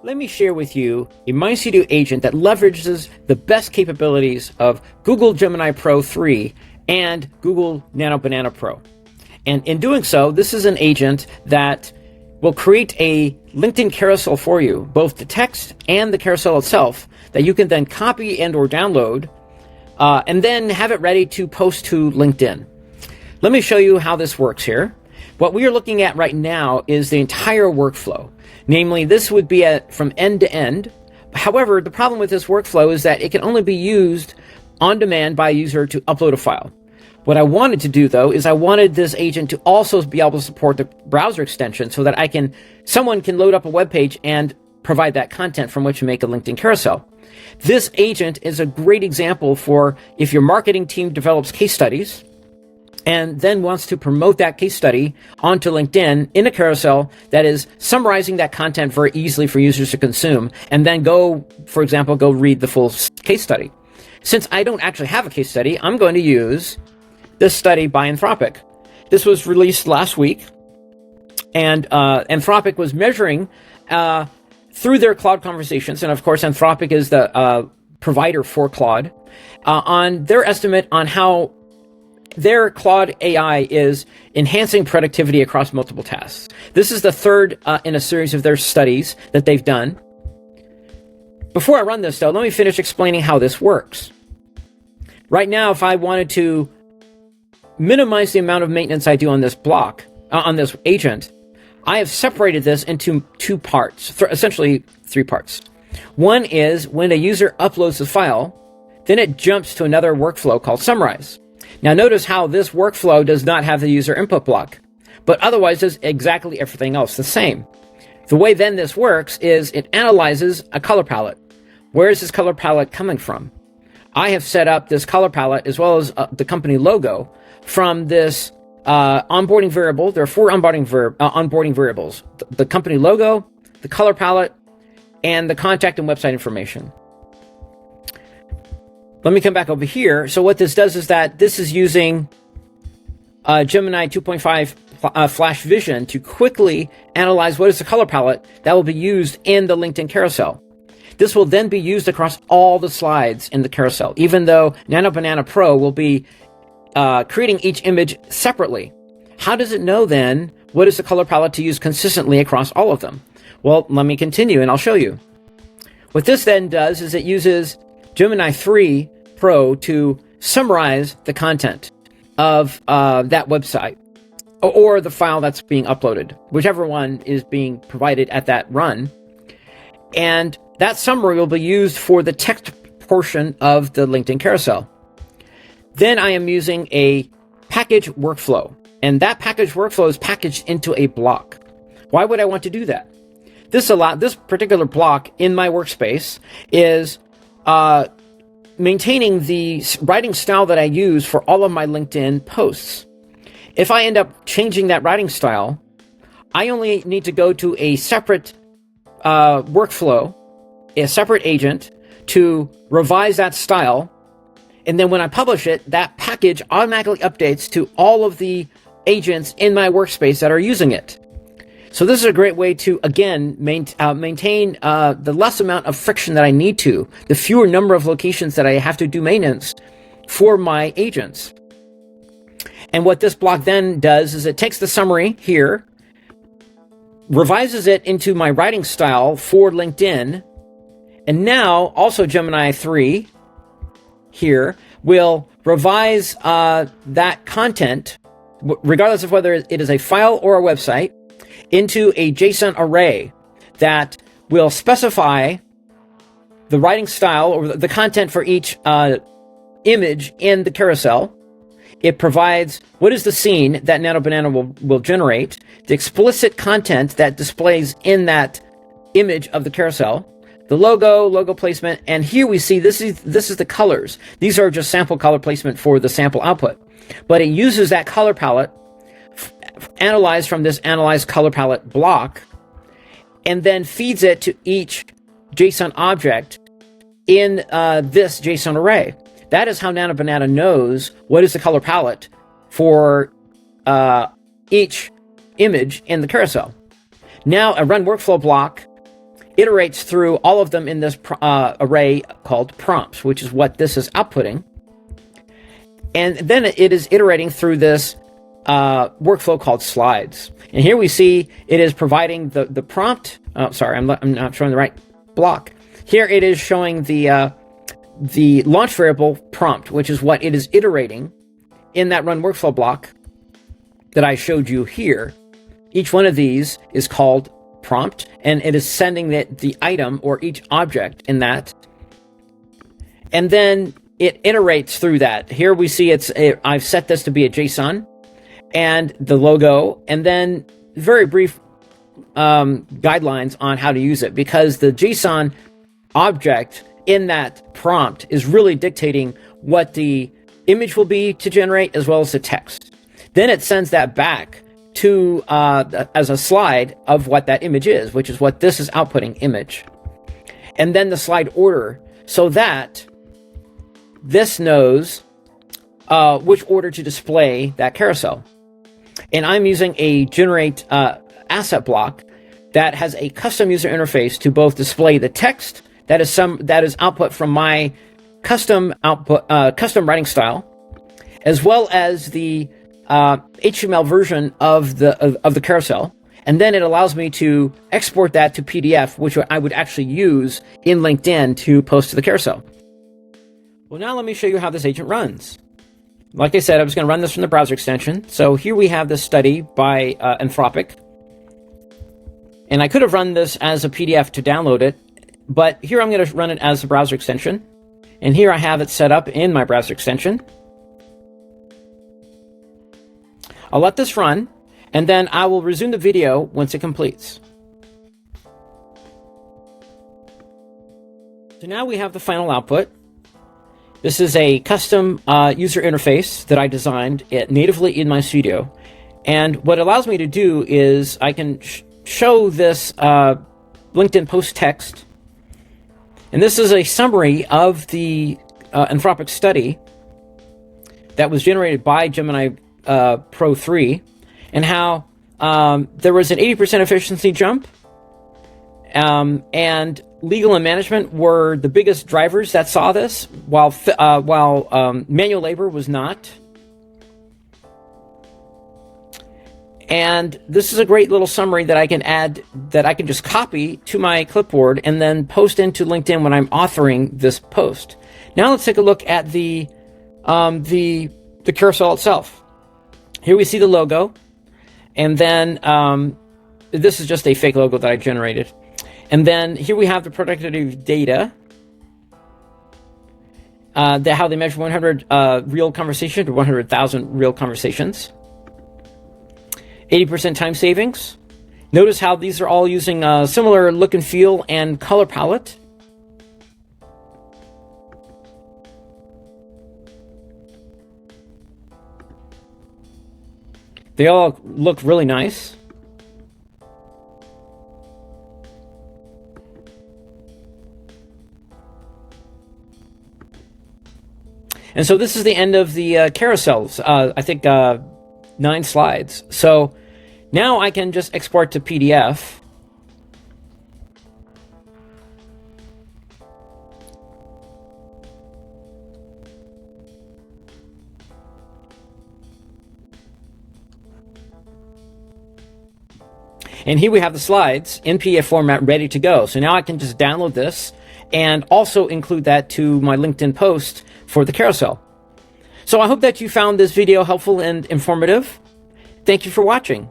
Let me share with you a MindStudio agent that leverages the best capabilities of Google Gemini Pro 3 and Google Nano Banana Pro. And in doing so, this is an agent that will create a LinkedIn carousel for you, both the text and the carousel itself, that you can then copy and or download, and then have it ready to post to LinkedIn. Let me show you how this works here. What we are looking at right now is the entire workflow. Namely, this would be from end to end. However, the problem with this workflow is that it can only be used on demand by a user to upload a file. What I wanted to do, though, is I wanted this agent to also be able to support the browser extension so that someone can load up a web page and provide that content from which to make a LinkedIn carousel. This agent is a great example for if your marketing team develops case studies and then wants to promote that case study onto LinkedIn in a carousel that is summarizing that content very easily for users to consume, and then for example, go read the full case study. Since I don't actually have a case study, I'm going to use this study by Anthropic. This was released last week, and Anthropic was measuring through their Claude conversations, and of course Anthropic is the provider for Claude, on their estimate on how their Claude AI is enhancing productivity across multiple tasks. This is the third in a series of their studies that they've done. Before I run this, though, let me finish explaining how this works. Right now, if I wanted to minimize the amount of maintenance I do on this block, on this agent, I have separated this into two parts, essentially three parts. One is when a user uploads the file, then it jumps to another workflow called Summarize. Now notice how this workflow does not have the user input block, but otherwise does exactly everything else the same. The way then this works is it analyzes a color palette. Where is this color palette coming from? I have set up this color palette as well as the company logo from this onboarding variable. There are four onboarding variables: the company logo, the color palette, and the contact and website information. Let me come back over here. So what this does is that this is using Gemini 2.5 Flash Vision to quickly analyze what is the color palette that will be used in the LinkedIn carousel. This will then be used across all the slides in the carousel, even though Nano Banana Pro will be creating each image separately. How does it know then what is the color palette to use consistently across all of them? Well, let me continue and I'll show you. What this then does is it uses Gemini 3 Pro to summarize the content of that website or the file that's being uploaded, whichever one is being provided at that run. And that summary will be used for the text portion of the LinkedIn carousel. Then I am using a package workflow, and that package workflow is packaged into a block. Why would I want to do that? This particular block in my workspace is maintaining the writing style that I use for all of my LinkedIn posts. If I end up changing that writing style, I only need to go to a separate workflow, a separate agent to revise that style. And then when I publish it, that package automatically updates to all of the agents in my workspace that are using it. So this is a great way to, again, maintain the less amount of friction that I need to, the fewer number of locations that I have to do maintenance for my agents. And what this block then does is it takes the summary here, revises it into my writing style for LinkedIn, and now also Gemini 3 here will revise that content, regardless of whether it is a file or a website, into a JSON array that will specify the writing style or the content for each image in the carousel. It provides what is the scene that Nano Banana will generate, the explicit content that displays in that image of the carousel, the logo placement, and here we see this is the colors. These are just sample color placement for the sample output. But it uses that color palette analyzed from this analyze color palette block and then feeds it to each JSON object in this JSON array. That is how Nano Banana knows what is the color palette for each image in the carousel. Now a run workflow block iterates through all of them in this array called prompts, which is what this is outputting. And then it is iterating through this workflow called slides. And here we see it is providing the prompt. Oh, sorry, I'm not showing the right block. Here it is showing the launch variable prompt, which is what it is iterating in that run workflow block that I showed you here. Each one of these is called prompt, and it is sending the item or each object in that. And then it iterates through that. Here we see I've set this to be a JSON and the logo, and then very brief guidelines on how to use it, because the JSON object in that prompt is really dictating what the image will be to generate as well as the text. Then it sends that back to as a slide of what that image is, which is what this is outputting, image. And then the slide order, so that this knows which order to display that carousel. And I'm using a generate asset block that has a custom user interface to both display the text that is output from my custom writing style, as well as the HTML version of the carousel. And then it allows me to export that to PDF, which I would actually use in LinkedIn to post to the carousel. Well, now let me show you how this agent runs. Like I said, I was going to run this from the browser extension. So here we have this study by Anthropic. And I could have run this as a PDF to download it, but here I'm going to run it as a browser extension. And here I have it set up in my browser extension. I'll let this run, and then I will resume the video once it completes. So now we have the final output. This is a custom user interface that I designed natively in MindStudio. And what it allows me to do is I can show this LinkedIn post text. And this is a summary of the Anthropic study that was generated by Gemini Pro 3, and how there was an 80% efficiency jump, and legal and management were the biggest drivers that saw this, while manual labor was not. And this is a great little summary that I can add, that I can just copy to my clipboard and then post into LinkedIn when I'm authoring this post. Now let's take a look at the carousel itself. Here we see the logo, and then this is just a fake logo that I generated. And then here we have the productivity data, how they measure 100 real conversation to 100,000 real conversations. 80% time savings. Notice how these are all using a similar look and feel and color palette. They all look really nice. And so this is the end of the carousels. I think 9 slides. So now I can just export to PDF. And here we have the slides in PDF format ready to go. So now I can just download this and also include that to my LinkedIn post for the carousel. So I hope that you found this video helpful and informative. Thank you for watching.